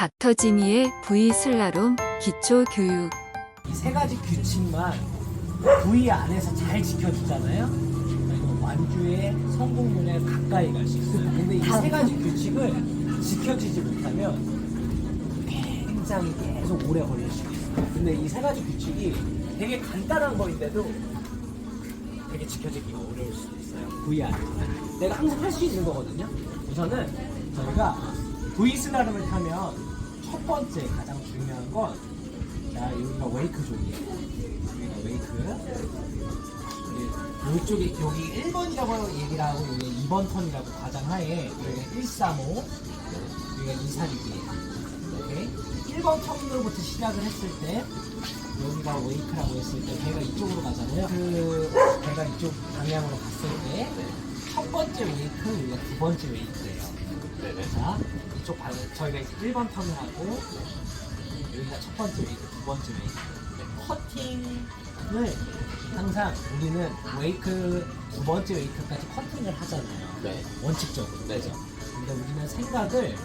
닥터지니의 V 슬라롬 기초 교육. 이 세 가지 규칙만 부위 안에서 잘 지켜주잖아요. 그러면 완주의 성공률에 가까이 갈 수 있어요. 근데 이 세 가지 규칙을 지켜지지 못하면 굉장히 계속 오래 걸릴 수 있어요. 근데 이 세 가지 규칙이 되게 간단한 거인데도 되게 지켜지기가 어려울 수도 있어요. 부위 안에서. 내가 항상 할 수 있는 거거든요. 우선은 저희가 V 슬라롬을 타면 첫 번째 가장 중요한 건, 자, 여기가 웨이크 존이에요. 여기가 웨이크. 이쪽이 여기 1번이라고 얘기를 하고 여기 2번 턴이라고 가정하에 여기가 135, 여기가 242이에요. 오케이? 1번 턴으로부터 시작을 했을 때 여기가 웨이크라고 했을 때 배가 이쪽으로 가잖아요. 그 배가 이쪽 방향으로 갔을 때 첫 번째 웨이크, 여기가 두 번째 웨이크예요. 자, 이쪽 방향 저희가 이제 1번 턴을 하고 여기가 첫 번째 웨이크, 두 번째 웨이크. 커팅을 항상 우리는 웨이크 두 번째 웨이크까지 커팅을 하잖아요. 네. 원칙적으로. 네. 그죠? 근데 우리는 생각을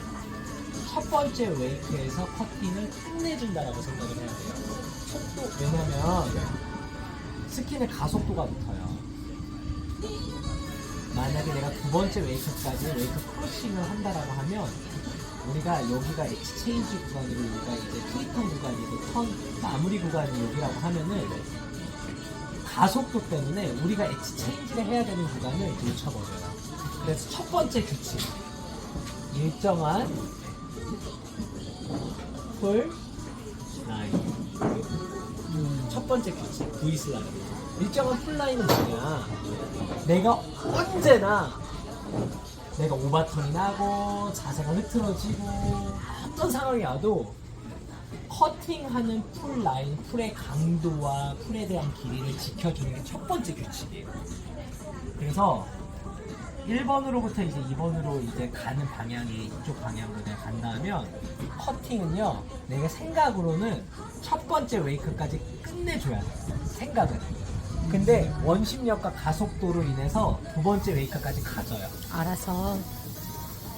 첫 번째 웨이크에서 커팅을 끝내준다라고 생각을 해야 돼요. 속도, 왜냐면 스킨의 가속도가 붙어요. 만약에 내가 두 번째 웨이크까지 웨이크 크로싱을 한다라고 하면 우리가 여기가 엣지 체인지 구간이고 여기가 이제 프리턴 구간이고 턴 마무리 구간이 여기라고 하면은 가속도 때문에 우리가 엣지 체인지를 해야 되는 구간을 놓쳐버려요. 그래서 첫 번째 규칙, 일정한 풀 라인. 첫 번째 규칙, V 슬라롬. 일정한 풀 라인은 뭐냐? 내가 언제나 내가 오버턴이 나고 자세가 흐트러지고 어떤 상황이 와도 커팅하는 풀 라인, 풀의 강도와 풀에 대한 길이를 지켜주는 게 첫 번째 규칙이에요. 그래서 1번으로부터 이제 2번으로 이제 가는 방향이 이쪽 방향으로 내가 간다면 커팅은요, 내가 생각으로는 첫 번째 웨이크까지 끝내줘야 돼요. 생각은. 근데 원심력과 가속도로 인해서 두 번째 웨이크까지 가져요. 알아서.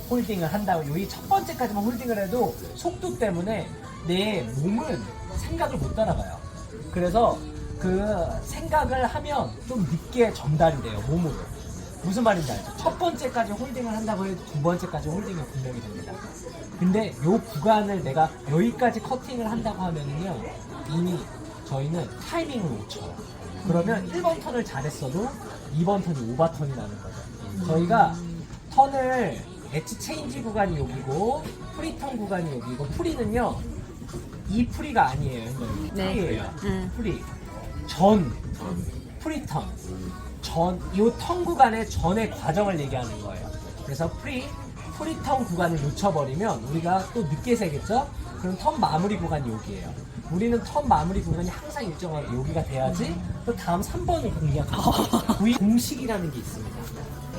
홀딩을 한다고. 여기 첫 번째까지만 홀딩을 해도 속도 때문에 내 몸은 생각을 못 따라가요. 그래서 그 생각을 하면 좀 늦게 전달이 돼요, 몸으로. 무슨 말인지 알죠? 첫 번째까지 홀딩을 한다고 해도 두 번째까지 홀딩이 분명히 됩니다. 근데 요 구간을 내가 여기까지 커팅을 한다고 하면은요, 이미 저희는 타이밍을 놓쳐요. 그러면 1번 턴을 잘했어도 2번 턴이 오버턴이 나는 거죠. 저희가 턴을 엣지 체인지 구간이 여기고 프리턴 구간이 여기고, 프리는요, 이 프리가 아니에요. 네. 프리예요. 프리. 프리턴. 이 턴 구간의 전의 과정을 얘기하는 거예요. 그래서 프리턴 구간을 놓쳐버리면 우리가 또 늦게 세겠죠? 그럼 턴 마무리 구간이 여기예요. 우리는 턴 마무리 구간이 항상 일정하게 여기가 돼야지 또 다음 3번을 공략하고 V 공식이라는 게 있습니다.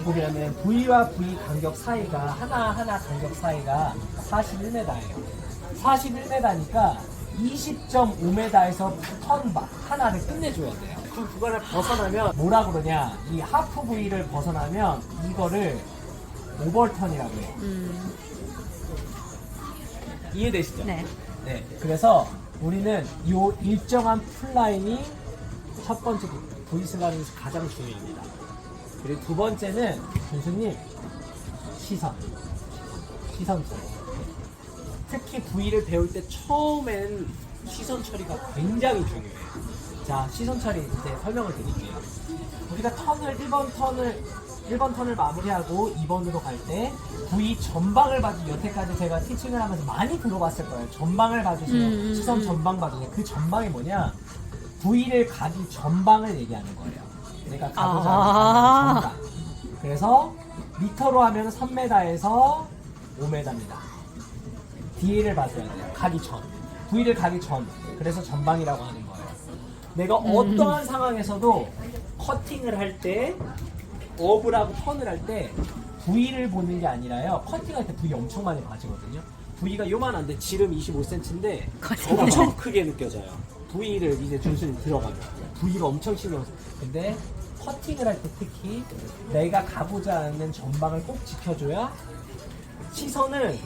보면은 V와 V 간격 사이가 하나 간격 사이가 41m예요. 41m니까 20.5m에서 턴 하나를 끝내줘야 돼요. 그 구간을 벗어나면 뭐라 그러냐, 이 하프 V를 벗어나면 이거를 오버턴이라고 해요. 이해되시죠? 네. 네. 그래서 우리는 이 일정한 풀라인이 첫 번째 V 슬라롬에서 가장 중요합니다. 그리고 두 번째는 교수님, 시선 처리. 특히 V를 배울 때 처음엔 시선 처리가 굉장히 중요해요. 자, 시선 처리 이제 설명을 드릴게요. 우리가 1번 턴을 마무리하고 2번으로 갈 때 V 전방을 봐주세요. 여태까지 제가 티칭을 하면서 많이 들어봤을 거예요. 전방을 봐주세요. 시선 전방 봐주세요. 그 전방이 뭐냐? V를 가기 전방을 얘기하는 거예요. 내가 가고자 하는 전방. 그래서 미터로 하면 3m에서 5m입니다. 뒤를 봐줘야 돼요. 가기 전. V를 가기 전. 그래서 전방이라고 하는 거예요. 내가 어떠한 상황에서도 커팅을 할 때, 업을 하고 턴을 할 때 V를 보는 게 아니라요, 커팅할 때 V 엄청 많이 빠지거든요. V가 요만한데 지름 25cm인데 엄청 크게 느껴져요. V를 이제 준순이 들어가면 V가 엄청 신경 써요. 근데 커팅을 할 때 특히 내가 가고자 하는 전방을 꼭 지켜줘야 시선을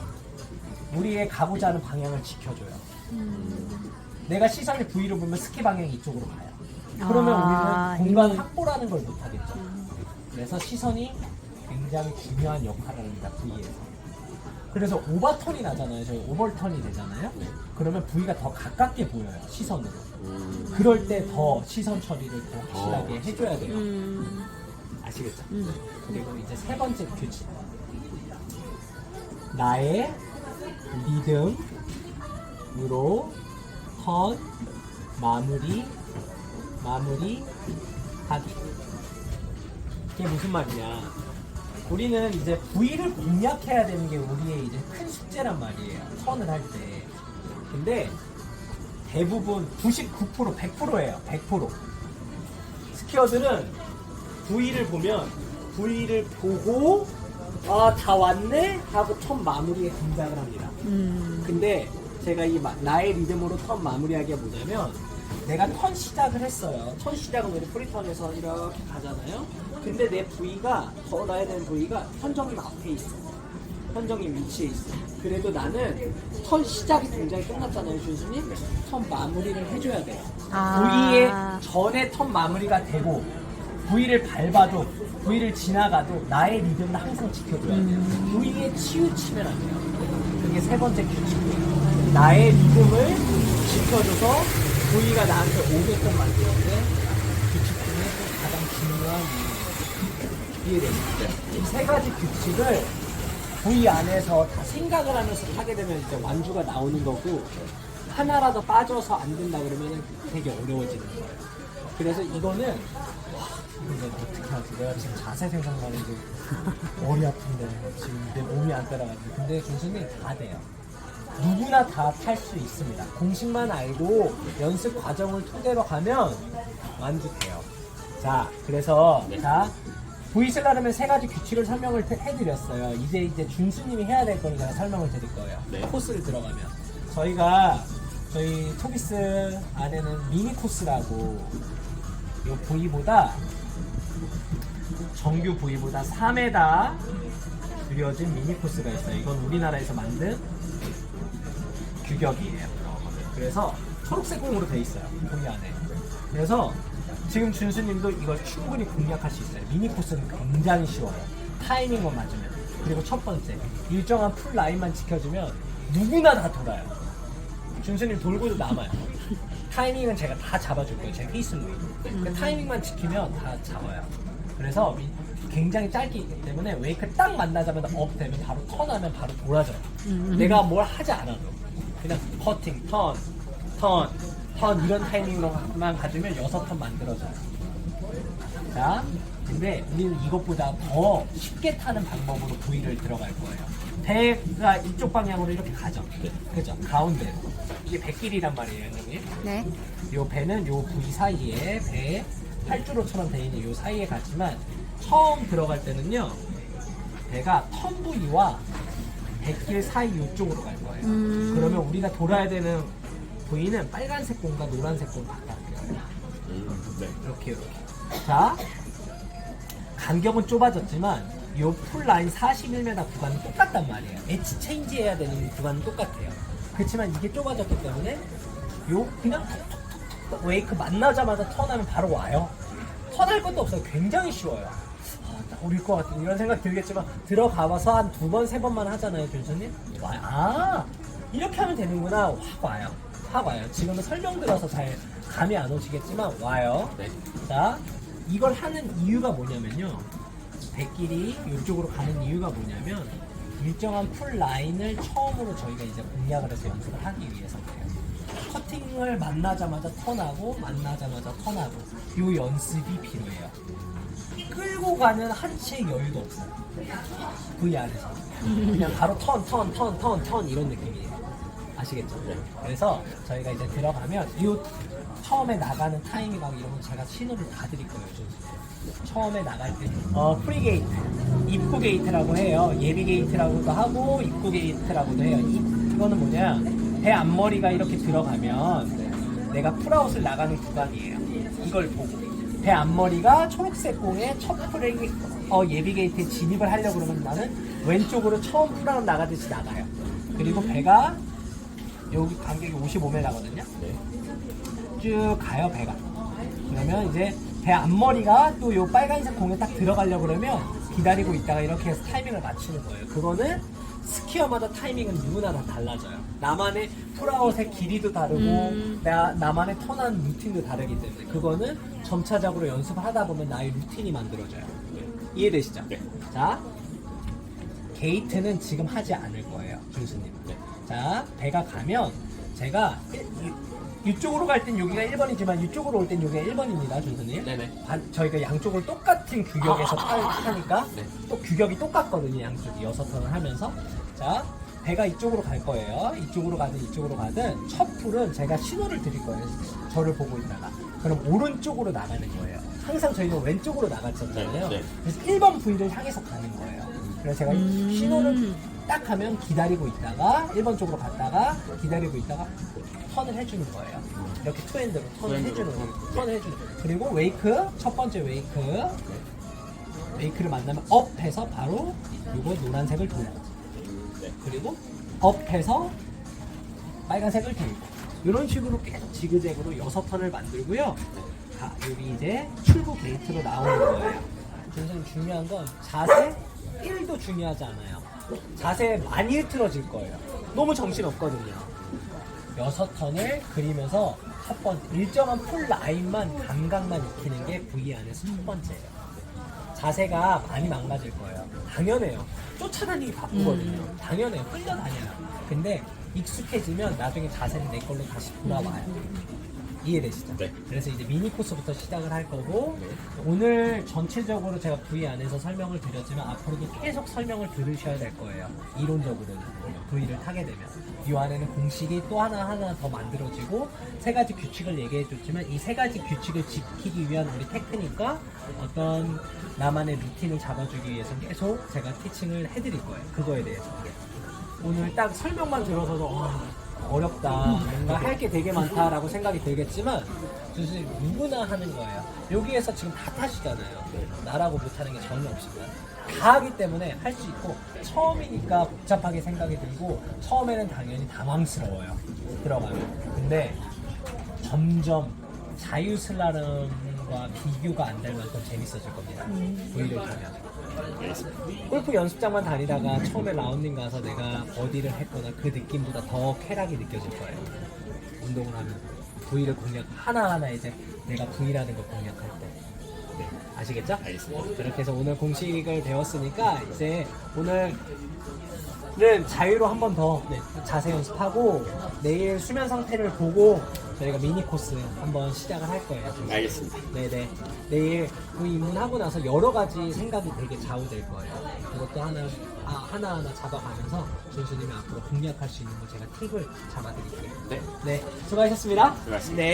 우리의 가고자 하는 방향을 지켜줘요. 내가 시선의 V를 보면 스키 방향이 이쪽으로 가요. 그러면 우리는 공간 이미. 확보라는 걸 못하겠죠. 그래서 시선이 굉장히 중요한 역할을 합니다. V에서. 그래서 오버턴이 나잖아요. 저희 오버턴이 되잖아요. 그러면 V가 더 가깝게 보여요. 시선으로. 그럴 때 더 시선 처리를 더 확실하게 해줘야 돼요. 아시겠죠? 그리고 이제 세 번째 규칙. 나의 리듬으로 턴, 마무리 하기. 이게 무슨 말이냐? 우리는 이제 V를 공략해야 되는 게 우리의 이제 큰 숙제란 말이에요. 턴을 할 때. 근데 대부분 99%, 100%예요. 100%. 스키어들은 V를 보면 V를 보고 다 왔네 하고 턴 마무리에 동작을 합니다. 근데 제가 이 나의 리듬으로 턴 마무리하기가 뭐냐면 내가 턴 시작을 했어요. 턴 시작은 우리 프리턴에서 이렇게 가잖아요. 근데 내 V가 걸어야 되는 V가 현정님 앞에 있어. 현정님 위치에 있어. 그래도 나는 턴 시작이 동작이 끝났잖아요, 준수님. 턴 마무리를 해줘야 돼요. V의 전에 턴 마무리가 되고 V를 밟아도 V를 지나가도 나의 리듬을 항상 지켜줘야 돼요. V에 치우치면 안 돼요. 그게 세 번째 규칙이에요. 나의 리듬을 지켜줘서 V가 나한테 오게끔 만드는데 규칙 중에 또 가장 중요한 이해되시죠? 이 세 가지 규칙을 V 안에서 다 생각을 하면서 하게 되면 이제 완주가 나오는 거고 하나라도 빠져서 안 된다 그러면 되게 어려워지는 거예요. 그래서 이거는 이거 어떻게 하지? 내가 지금 자세 생각나는데 머리 아픈데 지금 내 몸이 안 따라가지고. 근데 준수님 다 돼요. 누구나 다 탈 수 있습니다. 공식만 알고 연습 과정을 토대로 가면 완주돼요. 자, 그래서 자 V슬라름의 세 가지 규칙을 설명을 해드렸어요. 이제 준수님이 해야 될 거를 제가 설명을 드릴 거예요. 코스를 들어가면 저희 토비스 안에는 미니 코스라고 이 V보다 정규 V보다 3m 줄여진 미니 코스가 있어요. 이건 우리나라에서 만든 규격이에요. 그래서 초록색 공으로 돼 있어요. V 안에. 그래서 지금 준수님도 이걸 충분히 공략할 수 있어요. 미니 코스는 굉장히 쉬워요. 타이밍만 맞으면. 그리고 첫 번째, 일정한 풀 라인만 지켜주면 누구나 다 돌아요. 준수님 돌고도 남아요. 타이밍은 제가 다 잡아줄 거예요. 제 페이스로. 그 타이밍만 지키면 다 잡아요. 그래서 굉장히 짧기 때문에 웨이크 딱 만나자마자 업 되면 바로 턴하면 바로 돌아져요. 내가 뭘 하지 않아도 그냥 커팅, 턴 이런 타이밍으로만 가지면 6턴 만들어져요. 자, 근데 우리는 이것보다 더 쉽게 타는 방법으로 V를 들어갈 거예요. 배가 이쪽 방향으로 이렇게 가죠. 그죠? 가운데로. 이게 배길이란 말이에요, 형님. 네. 요 배는 요 V 사이에 배 활주로처럼 돼 있는 요 사이에 갔지만 처음 들어갈 때는요 배가 턴 부위와 백길 사이 이쪽으로 갈 거예요. 그러면 우리가 돌아야 되는 부위는 빨간색 공과 노란색 공 바꿔요. 이렇게. 자, 간격은 좁아졌지만 요 풀라인 41m 구간은 똑같단 말이에요. 엣지 체인지 해야 되는 구간은 똑같아요. 그렇지만 이게 좁아졌기 때문에 요 그냥 톡톡톡 웨이크 만나자마자 턴하면 바로 와요. 턴할 것도 없어요. 굉장히 쉬워요. 어릴 것 같은 이런 생각 들겠지만 들어가봐서 한 2번, 3번만 하잖아요, 교수님. 와요. 이렇게 하면 되는구나. 확 와요. 지금은 설명 들어서 잘 감이 안 오시겠지만 와요. 자, 이걸 하는 이유가 뭐냐면요. 백길이 이쪽으로 가는 이유가 뭐냐면 일정한 풀 라인을 처음으로 저희가 이제 공략을 해서 연습을 하기 위해서예요. 커팅을 만나자마자 턴하고 이 연습이 필요해요. 끌고 가는 한치의 여유도 없어요. V 안에서 그냥 바로 턴 이런 느낌이에요. 아시겠죠? 그래서 저희가 이제 들어가면 이 처음에 나가는 타이밍하고 이런 건 제가 신호를 다 드릴 거예요. 처음에 나갈 때 프리게이트, 입구 게이트라고 해요. 예비 게이트라고도 하고 입구 게이트라고도 해요. 이거는 뭐냐, 배 앞머리가 이렇게 들어가면 내가 풀아웃을 나가는 구간이에요. 이걸 보고 배 앞머리가 초록색 공에 첫 풀에 예비 게이트에 진입을 하려고 그러면 나는 왼쪽으로 처음 풀아웃 나가듯이 나가요. 그리고 배가 여기 간격이 55m거든요. 네. 쭉 가요 배가. 그러면 이제 배 앞머리가 또 요 빨간색 공에 딱 들어가려고 그러면 기다리고 있다가 이렇게 해서 타이밍을 맞추는 거예요. 그거는 스키어마다 타이밍은 누구나 다 달라져요. 나만의 풀아웃의 길이도 다르고 나만의 턴한 루틴도 다르기 때문에 그거는 점차적으로 연습을 하다 보면 나의 루틴이 만들어져요. 이해되시죠? 네. 자, 게이트는 지금 하지 않을 거예요, 준수님. 네. 자, 배가 가면 제가 이쪽으로 갈 땐 여기가 1번이지만 이쪽으로 올 땐 여기가 1번입니다, 준수님. 네네. 저희가 양쪽을 똑같은 규격에서 타니까 네. 또 규격이 똑같거든요, 양쪽이 6턴을 하면서. 자, 배가 이쪽으로 갈 거예요. 이쪽으로 가든 이쪽으로 가든 첫 풀은 제가 신호를 드릴 거예요. 저를 보고 있다가. 그럼 오른쪽으로 나가는 거예요. 항상 저희는 왼쪽으로 나갔었잖아요. 네, 네. 그래서 1번 부위를 향해서 가는 거예요. 그래서 제가 신호를 딱 하면 기다리고 있다가 1번 쪽으로 갔다가 기다리고 있다가 턴을 해주는 거예요. 이렇게 투핸드로 턴을 해주는 거예요. 턴을 해주는 거예요. 그리고 웨이크, 첫 번째 웨이크를 만나면 업해서 바로 요거 노란색을 돌고 그리고 업해서 빨간색을 들고 이런 식으로 계속 지그재그로 6턴을 만들고요. 자, 여기 이제 출구 게이트로 나오는 거예요. 선생님 중요한 건 자세 1도 중요하지 않아요. 자세 많이 흐트러질 거예요. 너무 정신없거든요. 6턴을 그리면서 첫 번째 일정한 풀 라인만 감각만 익히는 게 V 안에서 첫 번째예요. 자세가 많이 망가질 거예요. 당연해요. 쫓아다니기 바쁘거든요. 당연해요. 끌려다녀요. 근데 익숙해지면 나중에 자세는 내 걸로 다시 돌아와요. 이해되시죠? 네. 그래서 이제 미니 코스부터 시작을 할 거고 네. 오늘 전체적으로 제가 V 안에서 설명을 드렸지만 앞으로도 계속 설명을 들으셔야 될 거예요. 이론적으로는 V를 타게 되면 이 안에는 공식이 또 하나 더 만들어지고 3가지 규칙을 얘기해 줬지만 이 3가지 규칙을 지키기 위한 우리 테크닉과 어떤 나만의 루틴을 잡아주기 위해서 계속 제가 티칭을 해드릴 거예요. 그거에 대해서 오늘 딱 설명만 들어서도 어렵다, 뭔가 할 게 되게 많다라고 생각이 들겠지만 사실 누구나 하는 거예요. 여기에서 지금 다 타시잖아요. 나라고 못하는 게 전혀 없습니다. 다 하기 때문에 할 수 있고 처음이니까 복잡하게 생각이 들고 처음에는 당연히 당황스러워요. 들어가면. 근데 점점 자유슬라름과 비교가 안 될 만큼 재밌어질 겁니다. V를 타면. 골프 연습장만 다니다가 처음에 라운딩 가서 내가 버디를 했거나 그 느낌보다 더 쾌락이 느껴질 거예요. 운동을 하면 V를 공략 하나하나 이제 내가 V라는 걸 공략할 때. 네, 아시겠죠? 알겠습니다. 그렇게 해서 오늘 공식을 배웠으니까 이제 오늘은 자유로 한 번 더 자세 연습하고 내일 수면 상태를 보고 저희가 미니 코스 한번 시작을 할 거예요. 알겠습니다. 네네. 내일 그 입문하고 나서 여러 가지 생각이 되게 좌우될 거예요. 그것도 하나하나 잡아가면서 준수님이 앞으로 공략할 수 있는 거 제가 팁을 잡아드릴게요. 네. 네. 수고하셨습니다. 수고하셨습니다. 네.